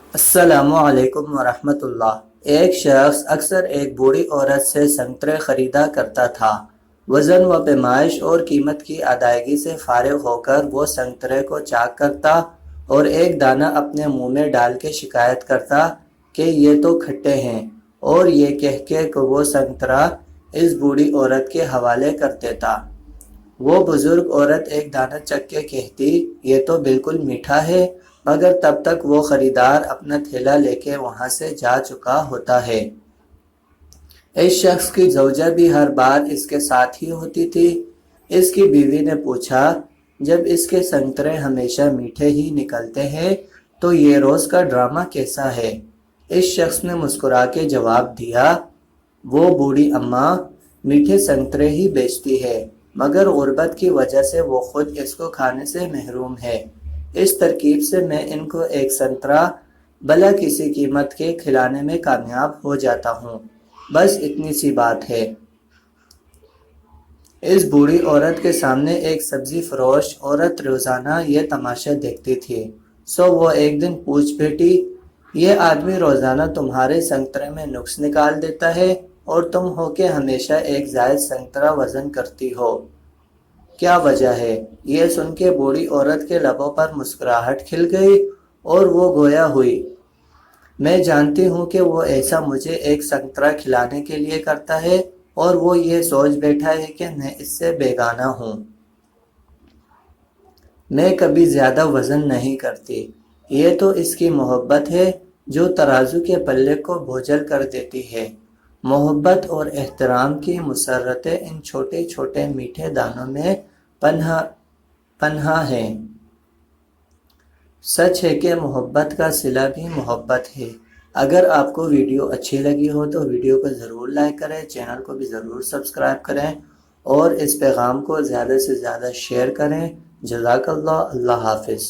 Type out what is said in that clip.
अस्सलामु अलैकुम वरहमत उल्लाह। एक शख्स अक्सर एक बूढ़ी औरत से संतरे खरीदा करता था। वज़न व पैमाइश और कीमत की अदायगी से फारिग होकर वो संतरे को चाक करता और एक दाना अपने मुंह में डाल के शिकायत करता कि ये तो खट्टे हैं, और ये कह के कि वो संतरा इस बूढ़ी औरत के हवाले कर देता। वो बुजुर्ग औरत एक दाना चख के कहती, ये तो बिल्कुल मीठा है, मगर तब तक वो खरीदार अपना थैला लेके वहां से जा चुका होता है। इस शख्स की ज़ौजा भी हर बार इसके साथ ही होती थी। इसकी बीवी ने पूछा, जब इसके संतरे हमेशा मीठे ही निकलते हैं तो ये रोज का ड्रामा कैसा है? इस शख्स ने मुस्कुरा के जवाब दिया, वो बूढ़ी अम्मा मीठे संतरे ही बेचती है, मगर गुर्बत की वजह से वो खुद इसको खाने से महरूम है। इस तरकीब से मैं इनको एक संतरा भला किसी कीमत के खिलाने में कामयाब हो जाता हूँ। बस इतनी सी बात है। इस बूढ़ी औरत के सामने एक सब्जी फरोश औरत रोजाना ये तमाशा देखती थी। सो वो एक दिन पूछ बैठी, ये आदमी रोजाना तुम्हारे संतरे में नुक्स निकाल देता है और तुम हो के हमेशा एक जायद संतरा वजन करती हो, क्या वजह है? ये सुन के बूढ़ी औरत के लबों पर मुस्कुराहट खिल गई और वो गोया हुई, मैं जानती हूँ कि वो ऐसा मुझे एक संतरा खिलाने के लिए करता है और वो ये सोच बैठा है कि मैं इससे बेगाना हूँ। मैं कभी ज्यादा वजन नहीं करती। ये तो इसकी मोहब्बत है जो तराजू के पल्ले को बोझल कर देती है। मोहब्बत और एहतराम की मुसर्रतें इन छोटे छोटे मीठे दानों में पन्हा पन्हा है। सच है कि मोहब्बत का सिला भी मोहब्बत है। अगर आपको वीडियो अच्छी लगी हो तो वीडियो को ज़रूर लाइक करें, चैनल को भी ज़रूर सब्सक्राइब करें और इस पैगाम को ज़्यादा से ज़्यादा शेयर करें। जज़ाकल्लाह। अल्लाह हाफ़िज़।